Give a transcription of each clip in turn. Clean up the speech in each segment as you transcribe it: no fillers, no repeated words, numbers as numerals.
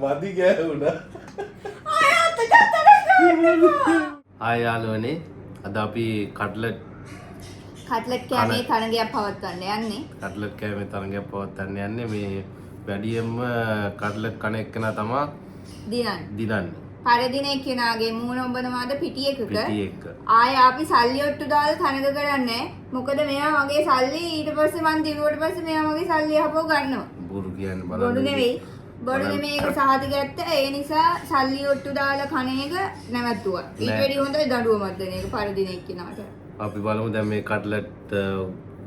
මදි ගෑවුණා. ආය යාළුවනේ අද අපි කට්ලට් කෑමේ තරගයක් පවත්වන්න යන්නේ. කට්ලට් කෑමේ තරගයක් පවත්වන්න යන්නේ මේ වැඩියෙන්ම කට්ලට් කන එක්කෙනා තමයි දිනන්නේ. පරදින එක්කෙනාගේ මූණ ඔබනවාද පිටි එකක. පිටි එක. ආය අපි සල්ලි ඔට්ටු දාලා තරග කරන්නේ. මොකද මෙයා මගේ සල්ලි ඊට පස්සේ මං දිනුවට පස්සේ මෙයා මගේ සල්ලි අහපුව ගන්නවා. බොරු කියන්නේ බලන්න. බොරු නෙවෙයි. බොරු නෙමේ ඒක සාහිත ගත්ත. ඒ නිසා සල්ලි ඔට්ටු දාලා කන එක නැවතුවා. ඊට වැඩි හොඳයි දඬුවමක් දෙන එක පරදින එක්කෙනාට. අපි බලමු දැන් මේ කට්ලට්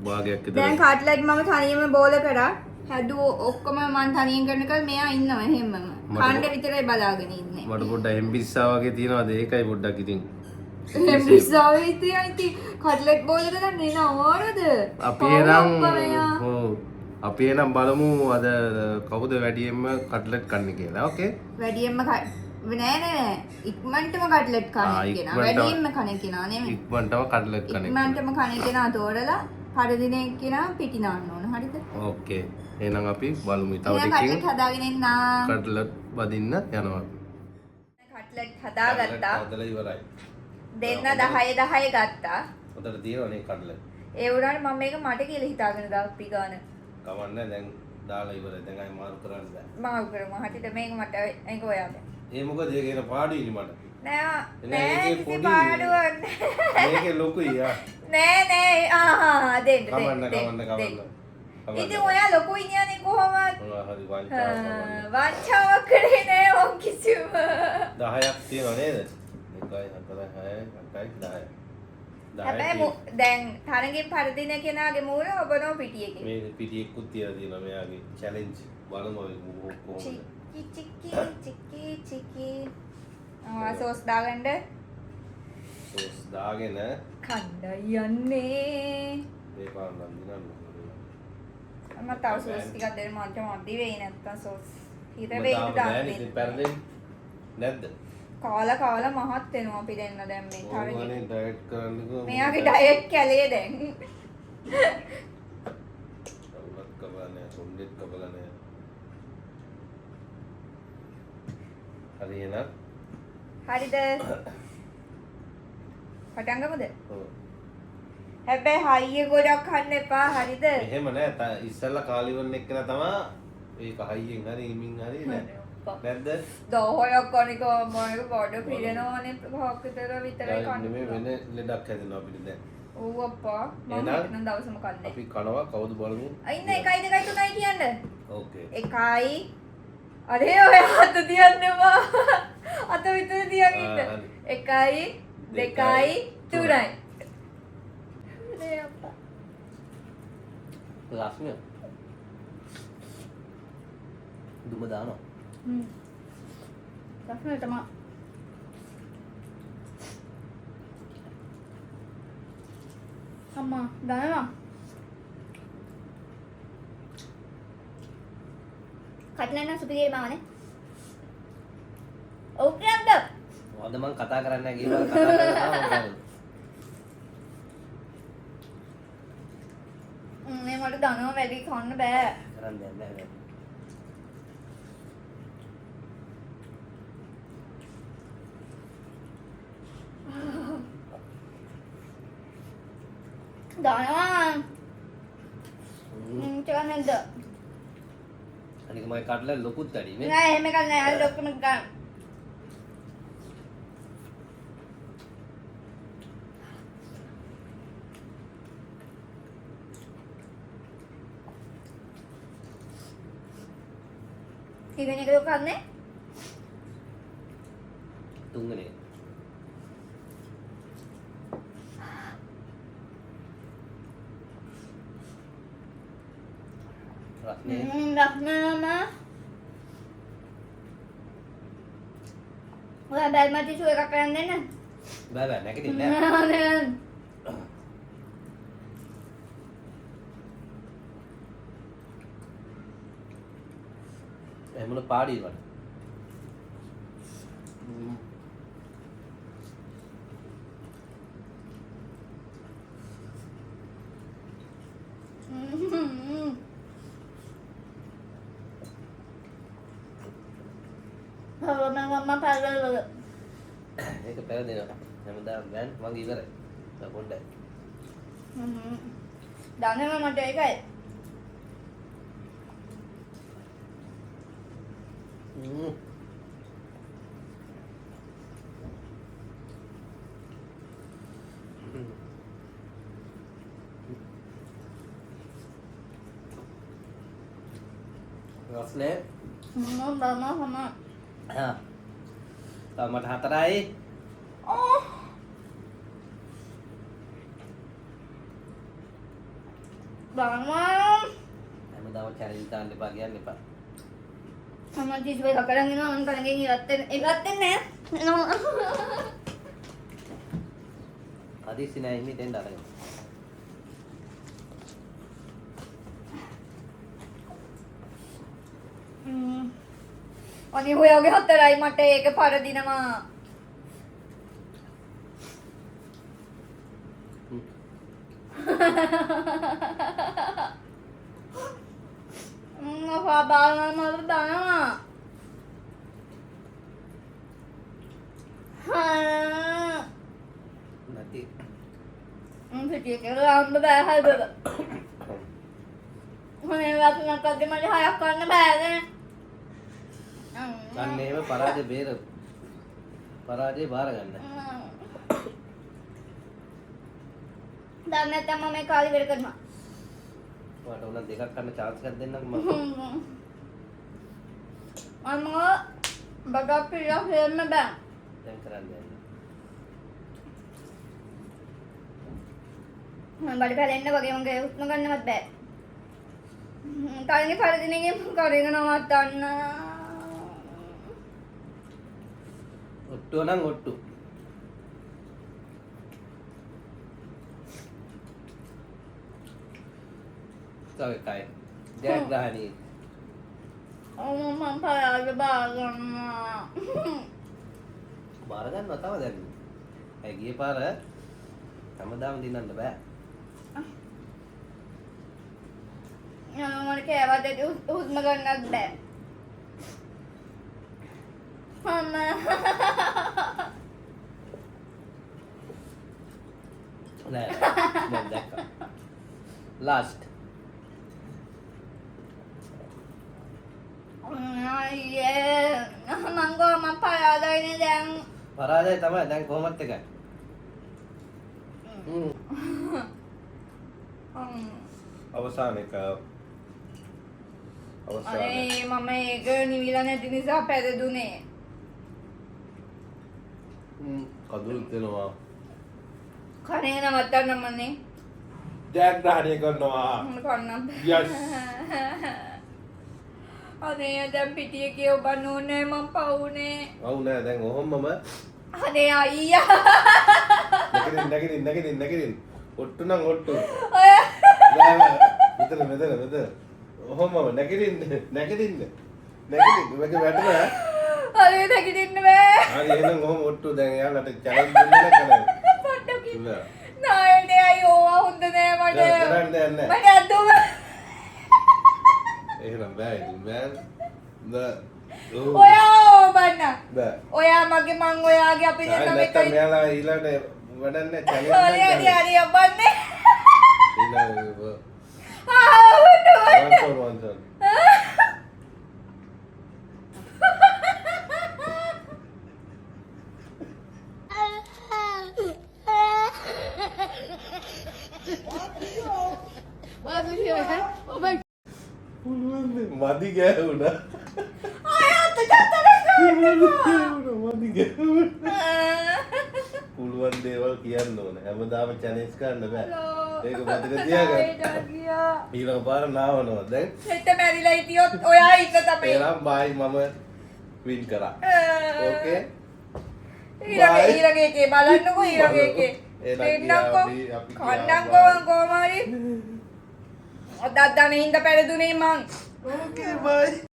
භාගයක් විතර. දැන් කට්ලට් මම තනියම බෝල කරා. හැදුව ඔක්කොම මං තනියෙන් කරනකල් මෙයා ඉන්නවා හැමම. කණ්ඩ විතරයි බලාගෙන ඉන්නේ. මට පොඩ්ඩක් හෙම්බිස්සා වගේ තියෙනවාද ඒකයි පොඩ්ඩක් ඉතින්. හෙම්බිස්සා වගේ තියන්ති කට්ලට් බෝලට දැන් නේ නවරද? අපි එනම් බලමු අද කවුද වැඩියෙන්ම කට්ලට් කන්නේ කියලා. ඕකේ. වැඩියෙන්ම නෑ ඉක්මනටම කට්ලට් කන්නේ කෙනා. වැඩියෙන්ම කන්නේ කෙනා නෙමෙයි. ඉක්මනටම කට්ලට් කන්නේ. ඉක්මනටම කන්නේ කෙනා තෝරලා පරදිනේ කෙනා පිටි නාන්න ඕන. හරිද? ඕකේ. එහෙනම් අපි බලමු තව ටිකකින්. කට්ලට් හදාගෙන ඉන්න. කට්ලට් බදින්න යනවා. කට්ලට් හදාගත්තා. හදලා ඉවරයි. දෙන්න 10 10 ගත්තා. හොඳට තියෙනවනේ කට්ලට්. ඒ වුණාට මම මේක මට කියලා හිතාගෙන දාපි ගාන. කවන්නේ දැන් දාලා ඉවරයි. දැන් ආයි මාරු කරන්න බෑ. මාරු කරමු. හටිට මේක මට ඒක ඔයාද. ඒ මොකද ඒකේන පාඩුයිනි මට. නෑ කිසි පාඩුවක් නෑ. මේකේ ලොකුයි ආ. නෑ දෙන්න. කවන්න. ඉතින් ඔයා ලොකු ඉන්නනේ කොහොමද? හරි වංචාවක්. වංචාවක් කරේ නෑ ඔන් කිසිම. 10ක් තියෙනව නේද? 1 4 6 8 10. හැබැයි දැන් තරගෙන් පරදින කෙනාගේ මූණ ඔබනෝ පිටියකින්. මේ පිටියකුත් තියලා තියෙනවා මෙයාගේ චැලෙන්ජ් බලමු කොහොමද. චිකි. සෝස් දාගන්න. සෝස් දාගෙන කණ්ඩ යන්නේ. මේ පාරෙන් දිනන්න. මම තව සෝස් ටිකක් දෙන්න මන්ට මදි වෙයි නැත්තම් සෝස් හිර වෙයිද දාන්නේ. පැරදෙන්නේ නැද්ද? කාලා මහත් වෙනවා අපි දෙන්න දැන් මේ තරගෙ. ඕනේ ඩයට් කරන්නකෝ. මෙයාගේ ඩයට් කැලේ දැන්. කවුලක් කබලන්නේ සොම්ඩෙත් කබලන්නේ. හරි එහෙනම්. හරිද? පටන් ගමුද? ඔව්. හැබැයි හයිය ගොඩක් කන්න එපා හරිද? එහෙම නෑ. ඉස්සෙල්ලා කාලිවර් එක්කන තමයි ඒක හයියෙන් හරි හිමින් හරි නෑ. නැද්ද? 10ක් අනික මොනක බඩ පිරෙනවනේ පහක් විතරයි කන්න. මේ වෙන ලෙඩක් හැදෙනවා අපිට දැන්. ඔව් අප්පා මම හිතන දවසම කන්නේ. අපි කනවා කවුද බලමු. ඉන්න 1යි 2යි 3යි කියන්න. ඕකේ. 1යි අරේ ඔය අත තියන්නවා. අත විතර තියන් ඉන්න. 1යි 2යි 3යි. නේ අප්පා. ලස්මිය. දුම දානවා. ලස්සන තමයි. අම්මා දානවා. කටලන්න සුපිරියි මාවනේ. ඔව් කියන්න. වද මං කතා කරන්න ගිහලා කතා කරනවා. මේ මට දනවා වැඩි කන්න බෑ. කරන්න බෑ. දානවා. ටිකක් නැද්ද? අනික මගේ කට්ලට් ලොකුත් ඇඩි නේ. නෑ එහෙම එකක් නෑ. අර ඔක්කොම ගන්න. ඉතින් ඒක කන්නේ? තුන්වෙනි. රත්නම ඔයා බැල්මට ටිෂු එකක් කරන් දෙන්න. බෑ නැගිටින්නේ නෑ. එහෙමල පාඩි වල. මම පැරවල. ඒක පැරදෙනවා. හැමදාම බෑන් මගේ ඉවරයි. පොඩ්ඩයි. දන්නව මට ඒකයි. රස්නේ මම මට 4යි. බංවා හැමදාම චැලෙන්ජ් දාන්න එපා කියන්න එපා. මම ජීස්බේ කරගෙන යනවා මම කරගෙන ඉවත් වෙන්නේ නැහැ. හදිස්සි නෑ ඉන්නේ දෙන්න අරගෙන. අනේ ඔයගේ 4යි මට ඒක පරදිනවා. පාබාලම දනවා. නැති. පිටිය කියලා අම්බ බෑ හල්බව. මොනේ වතුනක් අද්දේ මට 6ක් කරන්න බෑනේ. අන්න එහෙම පරාජය බාර ගන්න. දැන් නැත්තම් මම මේ කාලි වෙර කරනවා. මට උන දෙකක් ගන්න chance එකක් දෙන්නකෝ මම. අම්මා බඩක් පිළිලා හෙන්න බෑ. දැන් කරන්න යන්න. මම බඩ පැලෙන්න වගේ මගේ උස්ම ගන්නවත් බෑ. කලින් පරදිනේගේ කරගෙන නවත්තන්න. ඔට්ටුව නම් ඔට්ටු. තව එකයි. ජයග්‍රහණී. මම පරාජ බාගන්නවා. බාර ගන්නවා තව දැන්. ඒ ගියේ පාර හැමදාම දිනන්න බෑ. මට කෑවත් හුස්ම ගන්නත් බෑ. නෑ දැන් දැක්කා. Last. අයියේ මංගෝ මම පරාදයිනේ දැන්. පරාජය තමයි දැන් කොහොමත් එකයි. අවසාන එක. අනේ මම ඒක නිවිලා නැති නිසා පැරදුනේ. කඳුළු දෙනවා. කනේ නවත්තන්න මන්නේ. ජයග්‍රහණය කරනවා. කන්නම්. Yes. අනේ දැන් පිටිය කියව බනෝනේ මම පවුනේ. ඔව් නෑ දැන් ඔහොමම අනේ අයියා. නැගිටින්. ඔට්ටු නම් ඔට්ටු. මෙතන. ඔහොමම නැගිටින්න. මගේ වැටුණා. අනේ නැගිටින්න බෑ. හරි එහෙනම් ඔහොම ඔට්ටු දැන් එයාලට චැලෙන්ජ් දෙන්න කරන්න. පොඩ්ඩක් නායනේ අයියෝ හොඳ නෑ මට. කරන්න යන්නේ. මට අදුම. එහෙනම් බෑ ඉතින් බෑ. ඔයා බන්න. බෑ. ඔයා මගේ මං ඔයාගේ අපි දෙන්න නැත්තම් මේකයි. මෙයාලා ඊළඟට වැඩන්නේ චැලෙන්ජ් හරි බන්නේ. ඊළඟ one shot. මදි ගෑවුණා. මදි ගෑවුණා. පුළුවන් දේවල් කියන්න ඕන. හැමදාම චැලෙන්ජ් කරන්න බෑ. ඒක මතක තියාගන්න. ඊළඟ පාර නාවනවා දැන්. හෙට මැරිලා හිටියොත් ඔයා ඉන්න තමයි. එහෙනම් බයි මම වින් කරා. ඕකේ. ඊළඟ එකේ බලන්නකෝ ඊළඟ එකේ. දෙන්නම්කෝ. කන්නම්කෝ කොහමරි. අදත් දන්නේ හින්දා පෙරදුනේ මං. ඕකේ බයි.